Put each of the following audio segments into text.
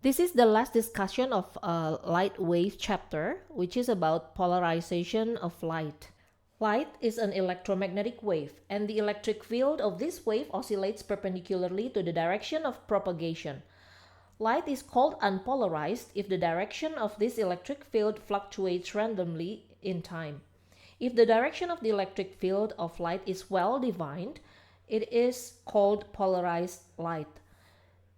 This is the last discussion of light wave chapter, which is about polarization of light. Light is an electromagnetic wave, and the electric field of this wave oscillates perpendicularly to the direction of propagation. Light is called unpolarized if the direction of this electric field fluctuates randomly in time. If the direction of the electric field of light is well defined, it is called polarized light.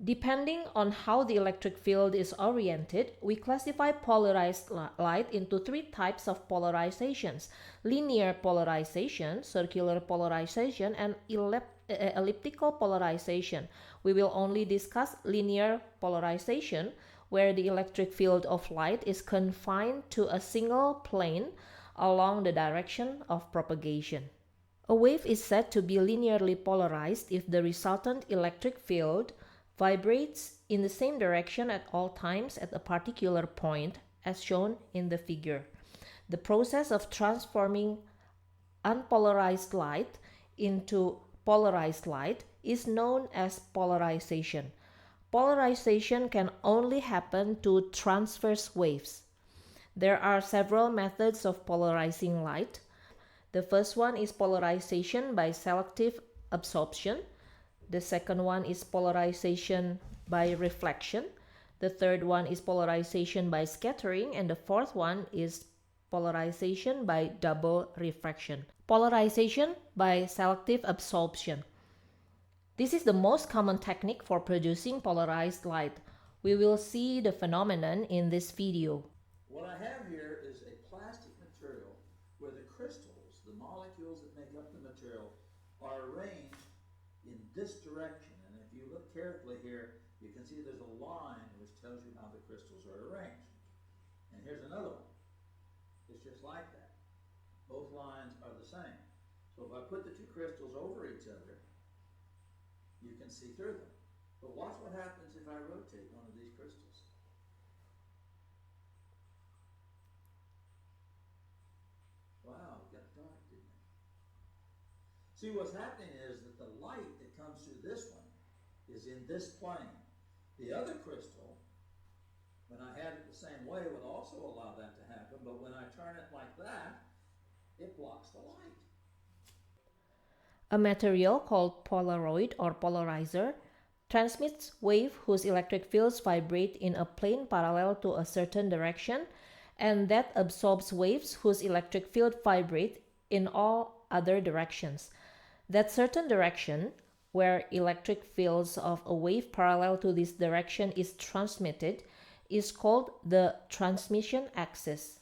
Depending on how the electric field is oriented, we classify polarized light into three types of polarizations: linear polarization, circular polarization, and elliptical polarization. We will only discuss linear polarization, where the electric field of light is confined to a single plane along the direction of propagation. A wave is said to be linearly polarized if the resultant electric field vibrates in the same direction at all times at a particular point, as shown in the figure. The process of transforming unpolarized light into polarized light is known as polarization. Polarization can only happen to transverse waves. There are several methods of polarizing light. The first one is polarization by selective absorption. The second one is polarization by reflection. The third one is polarization by scattering. And the fourth one is polarization by double refraction. Polarization by selective absorption. This is the most common technique for producing polarized light. We will see the phenomenon in this video. What I have here is a plastic material where the crystals, the molecules that make up the material, are arranged in this direction. And if you look carefully here, you can see there's a line which tells you how the crystals are arranged. And here's another one. It's just like that. Both lines are the same. So if I put the two crystals over each other, you can see through them. But watch what happens if I rotate one of these crystals. Wow, it got dark, didn't it? See, what's happening is that the light that comes through this one is in this plane. The other crystal, when I had it the same way, would also allow that to happen, but when I turn it like that, it blocks the light. A material called polaroid or polarizer transmits waves whose electric fields vibrate in a plane parallel to a certain direction, and that absorbs waves whose electric field vibrate in all other directions. That certain direction, where electric fields of a wave parallel to this direction is transmitted, is called the transmission axis.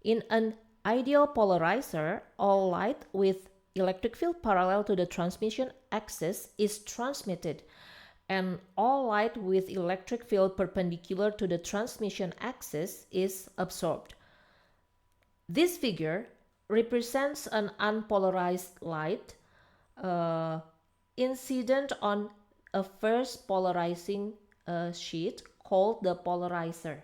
In an ideal polarizer, all light with electric field parallel to the transmission axis is transmitted, and all light with electric field perpendicular to the transmission axis is absorbed. This figure represents an unpolarized light incident on a first polarizing sheet called the polarizer.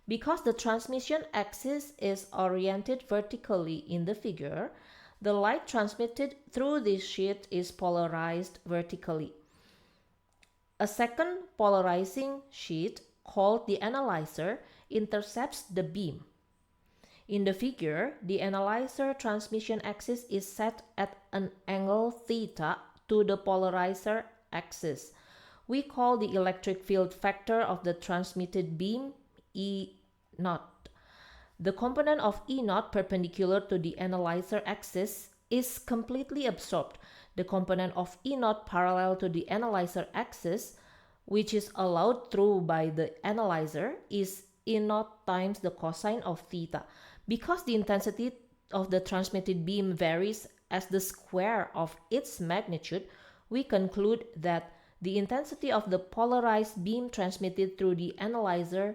Because the transmission axis is oriented vertically in the figure, the light transmitted through this sheet is polarized vertically. A second polarizing sheet, called the analyzer, intercepts the beam. In the figure, the analyzer transmission axis is set at an angle theta to the polarizer axis. We call the electric field factor of the transmitted beam E0. The component of E0 perpendicular to the analyzer axis is completely absorbed. The component of E0 parallel to the analyzer axis, which is allowed through by the analyzer, is E0 times the cosine of theta. Because the intensity of the transmitted beam varies as the square of its magnitude, we conclude that the intensity of the polarized beam transmitted through the analyzer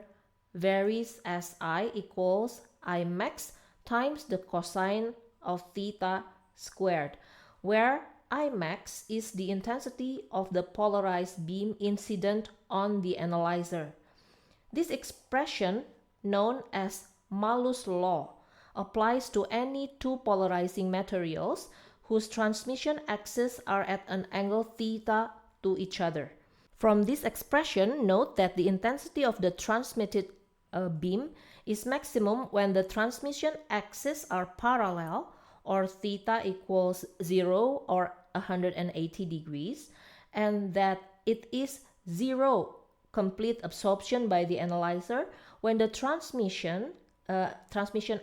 varies as I equals I max times the cosine of theta squared, where I max is the intensity of the polarized beam incident on the analyzer. This expression, known as Malus law, applies to any two polarizing materials whose transmission axes are at an angle theta to each other. From this expression, note that the intensity of the transmitted beam is maximum when the transmission axes are parallel, or theta equals 0 or 180 degrees, and that it is 0 complete absorption by the analyzer when the transmission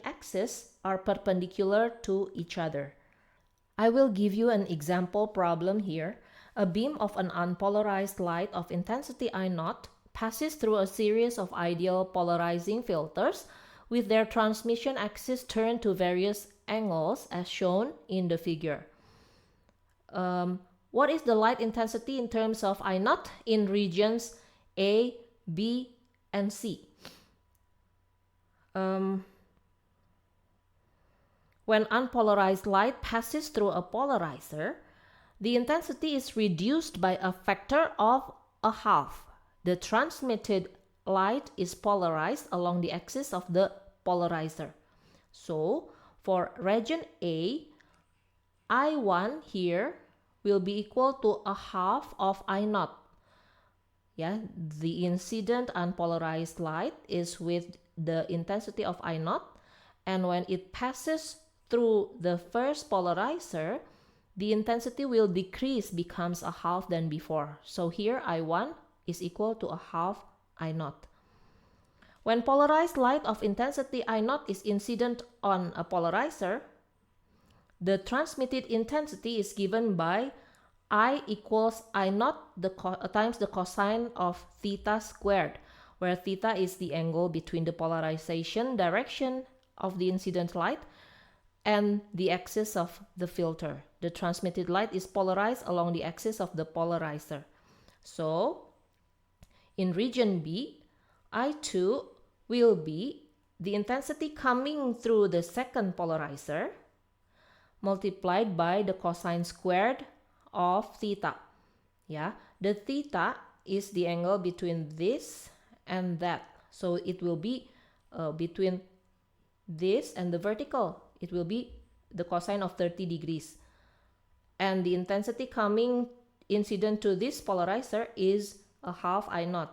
axes are perpendicular to each other. I will give you an example problem here. A beam of an unpolarized light of intensity I0 passes through a series of ideal polarizing filters with their transmission axis turned to various angles as shown in the figure. What is the light intensity in terms of I0 in regions A, B, and C? When unpolarized light passes through a polarizer, the intensity is reduced by a factor of a half. The transmitted light is polarized along the axis of the polarizer. So, for region A, I1 here will be equal to a half of I0. Yeah, the incident unpolarized light is with the intensity of I0, and when it passes through the first polarizer, the intensity will decrease, becomes a half than before. So here I1 is equal to a half I0. When polarized light of intensity I0 is incident on a polarizer, the transmitted intensity is given by I equals I0 times the cosine of theta squared, where theta is the angle between the polarization direction of the incident light and the axis of the filter. The transmitted light is polarized along the axis of the polarizer. So, in region B, I2 will be the intensity coming through the second polarizer multiplied by the cosine squared of theta. Yeah, the theta is the angle between this and that. So it will be between this and the vertical. It will be the cosine of 30 degrees. And the intensity coming incident to this polarizer is a half I0.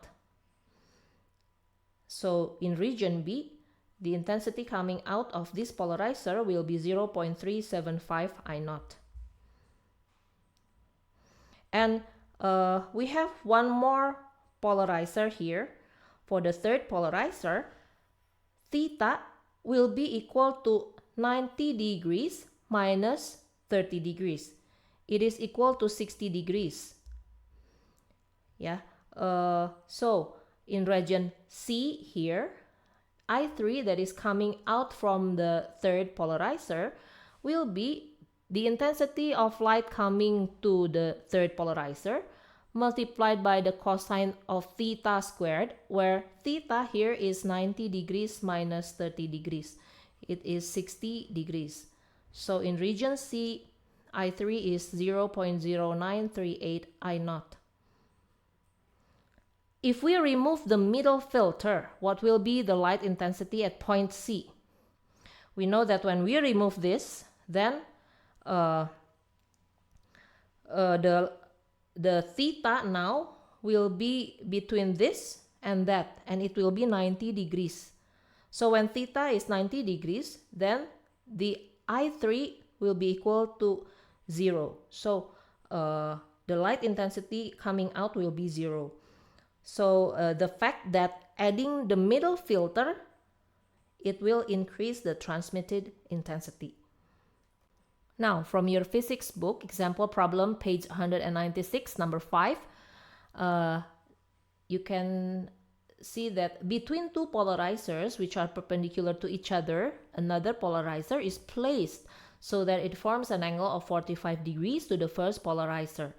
So in region B, the intensity coming out of this polarizer will be 0.375 I0. And we have one more polarizer here. For the third polarizer, theta will be equal to 90 degrees minus 30 degrees. It is equal to 60 degrees. Yeah. So in region C here, I3 that is coming out from the third polarizer will be the intensity of light coming to the third polarizer multiplied by the cosine of theta squared, where theta here is 90 degrees minus 30 degrees. It is 60 degrees. So in region C, I3 is 0.0938 I0. If we remove the middle filter, what will be the light intensity at point C? We know that when we remove this, then the theta now will be between this and that, and it will be 90 degrees. So when theta is 90 degrees, then the I3 will be equal to 0. So the light intensity coming out will be 0. So the fact that adding the middle filter, it will increase the transmitted intensity. Now, from your physics book, example problem, page 196, number 5, you can see that between two polarizers which are perpendicular to each other, another polarizer is placed so that it forms an angle of 45 degrees to the first polarizer.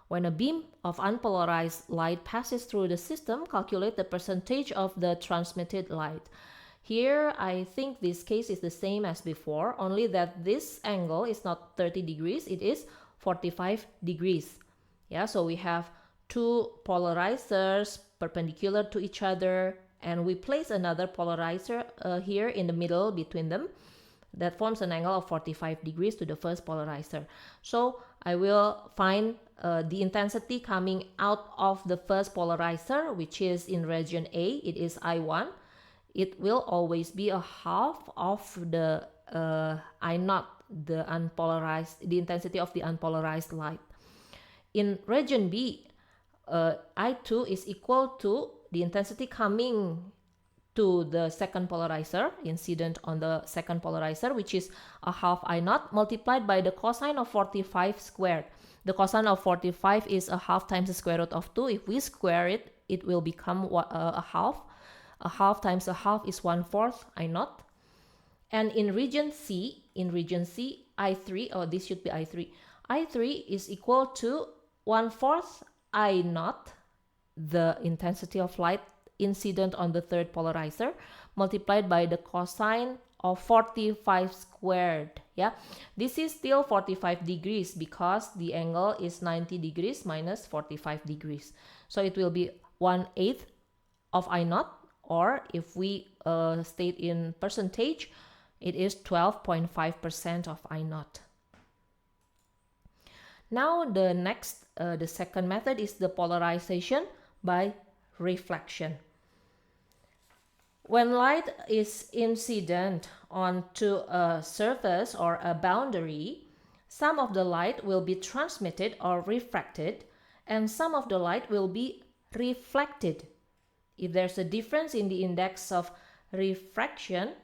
When a beam of unpolarized light passes through the system, calculate the percentage of the transmitted light. Here, I think this case is the same as before, only that this angle is not 30 degrees, it is 45 degrees. Yeah, so we have two polarizers perpendicular to each other, and we place another polarizer here in the middle between them. That forms an angle of 45 degrees to the first polarizer. So I will find the intensity coming out of the first polarizer, which is in region A, it is I1, it will always be a half of the I naught, the intensity of the unpolarized light. In region B, I2 is equal to the intensity coming to the second polarizer, incident on the second polarizer, which is a half I naught multiplied by the cosine of 45 squared. The cosine of 45 is a half times the square root of 2. If we square it, it will become a half. A half times a half is 1/4 I naught. And in region C, I3, oh, this should be I3. I3 is equal to 1/4 I naught, the intensity of light incident on the third polarizer, multiplied by the cosine of 45 squared. Yeah, this is still 45 degrees because the angle is 90 degrees minus 45 degrees. So it will be 1/8 of I naught, or if we state in percentage, it is 12.5% of I naught. Now the second method is the polarization by reflection. When light is incident onto a surface or a boundary, some of the light will be transmitted or refracted, and some of the light will be reflected. If there's a difference in the index of refraction,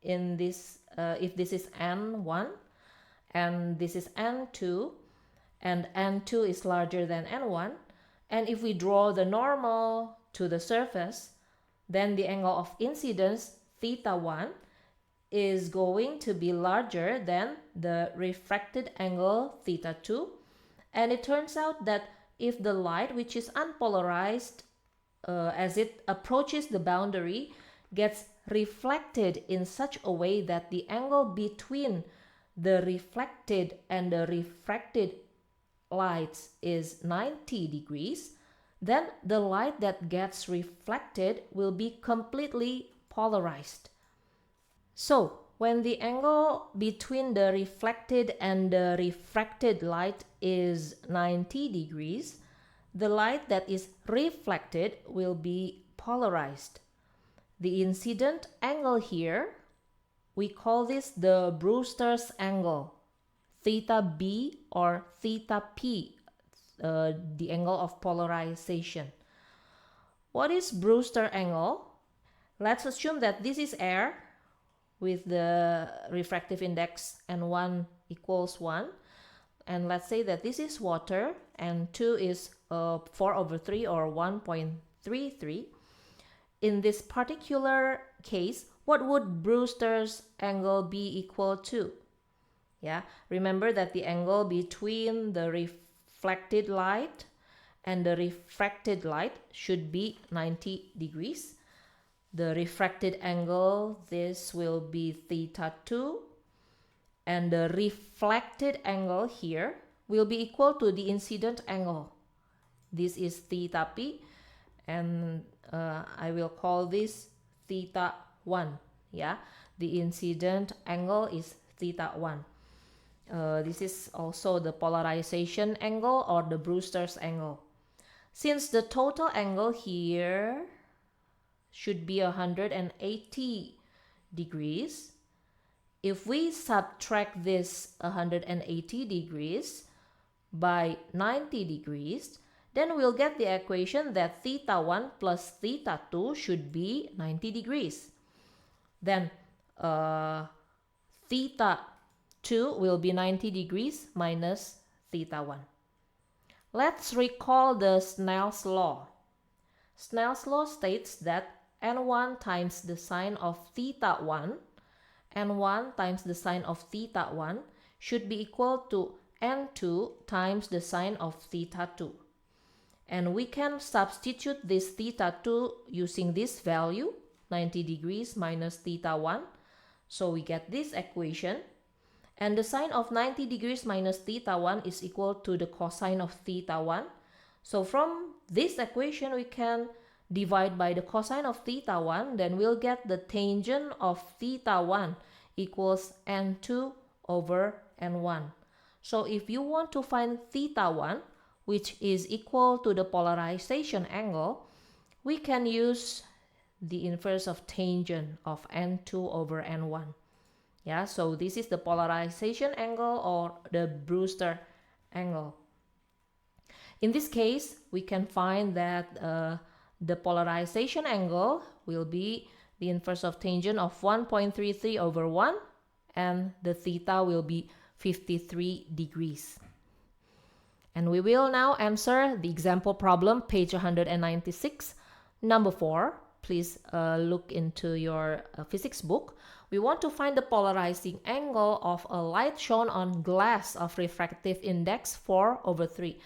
in this, if this is N1 and this is N2, and N2 is larger than N1, and if we draw the normal to the surface, then the angle of incidence θ1 is going to be larger than the refracted angle θ2. And it turns out that if the light, which is unpolarized, as it approaches the boundary, gets reflected in such a way that the angle between the reflected and the refracted lights is 90 degrees, then the light that gets reflected will be completely polarized. So when the angle between the reflected and the refracted light is 90 degrees, the light that is reflected will be polarized. The incident angle here, we call this the Brewster's angle, theta B or theta P, the angle of polarization. What is Brewster angle? Let's assume that this is air with the refractive index N1 equals 1. And let's say that this is water and 2 is 4/3 or 1.33. In this particular case, what would Brewster's angle be equal to? Yeah, remember that the angle between the reflected light and the refracted light should be 90 degrees. The refracted angle, this will be θ2, and the reflected angle here will be equal to the incident angle. This is theta P, and I will call this θ1. Yeah, the incident angle is θ1. This is also the polarization angle or the Brewster's angle. Since the total angle here should be 180 degrees, if we subtract this 180 degrees by 90 degrees, then we'll get the equation that θ1 plus θ2 should be 90 degrees. Then θ2 will be 90 degrees minus θ1. Let's recall the Snell's law. Snell's law states that N1 times the sine of θ1, N1 times the sine of θ1 should be equal to N2 times the sine of θ2. And we can substitute this θ2 using this value, 90 degrees minus θ1. So we get this equation. And the sine of 90 degrees minus θ1 is equal to the cosine of θ1. So from this equation, we can divide by the cosine of θ1, then we'll get the tangent of θ1 equals N2 over N1. So if you want to find θ1, which is equal to the polarization angle, we can use the inverse of tangent of n2 over n1. Yeah, so this is the polarization angle or the Brewster angle. In this case, we can find that the polarization angle will be the inverse of tangent of 1.33 over 1, and the theta will be 53 degrees. And we will now answer the example problem, page 196, number 4. Please look into your physics book. We want to find the polarizing angle of a light shown on glass of refractive index 4 over 3.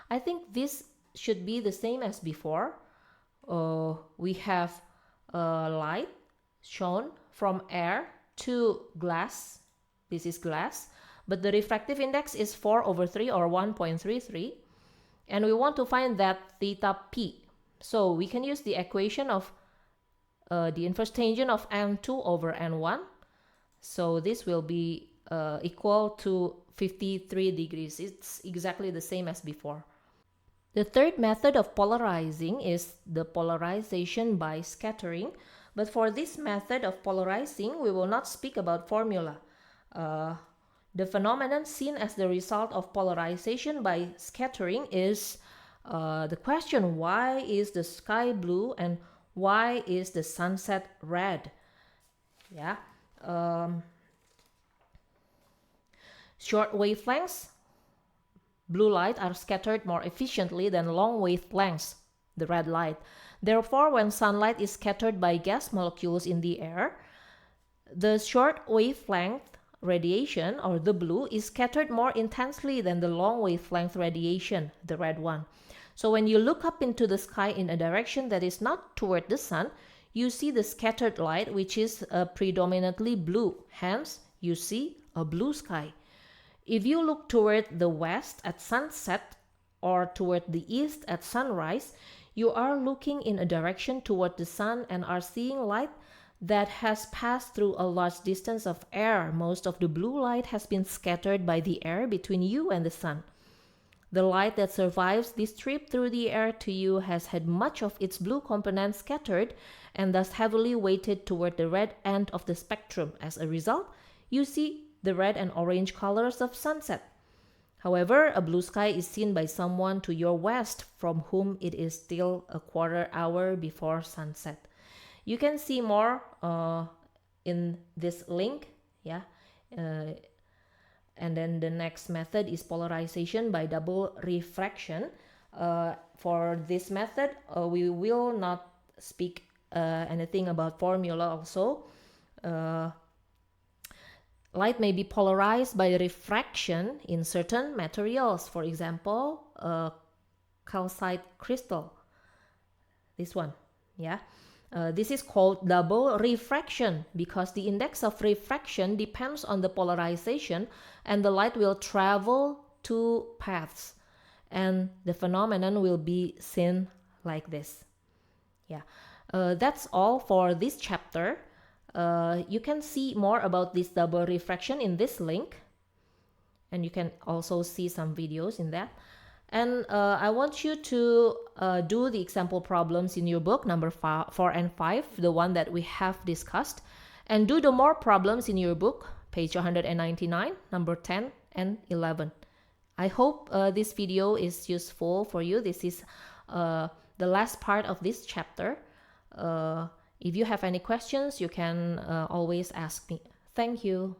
I think this should be the same as before. We have light shown from air to glass. This is glass, but the refractive index is 4 over 3 or 1.33, and we want to find that theta p. So we can use the equation of the inverse tangent of n2 over n1. So this will be equal to 53 degrees. It's exactly the same as before. The third method of polarizing is the polarization by scattering. But for this method of polarizing, we will not speak about formula. The phenomenon seen as the result of polarization by scattering is the question, why is the sky blue and why is the sunset red? Yeah. Short wavelengths, blue light, are scattered more efficiently than long wavelengths, the red light. Therefore, when sunlight is scattered by gas molecules in the air, the short wavelength radiation, or the blue, is scattered more intensely than the long wavelength radiation, the red one. So when you look up into the sky in a direction that is not toward the sun, you see the scattered light, which is predominantly blue. Hence, you see a blue sky. If you look toward the west at sunset or toward the east at sunrise, you are looking in a direction toward the sun and are seeing light that has passed through a large distance of air. Most of the blue light has been scattered by the air between you and the sun. The light that survives this trip through the air to you has had much of its blue component scattered and thus heavily weighted toward the red end of the spectrum. As a result, you see the red and orange colors of sunset. However, a blue sky is seen by someone to your west from whom it is still a quarter hour before sunset. You can see more in this link, yeah. And then the next method is polarization by double refraction. For this method, we will not speak anything about formula also. Light may be polarized by refraction in certain materials. For example, calcite crystal. This one, yeah. This is called double refraction because the index of refraction depends on the polarization, and the light will travel two paths, and the phenomenon will be seen like this. Yeah, that's all for this chapter. You can see more about this double refraction in this link, and you can also see some videos in that. And I want you to do the example problems in your book, number 4 and 5, the one that we have discussed. And do the more problems in your book, page 199, number 10 and 11. I hope this video is useful for you. This is the last part of this chapter. If you have any questions, you can always ask me. Thank you.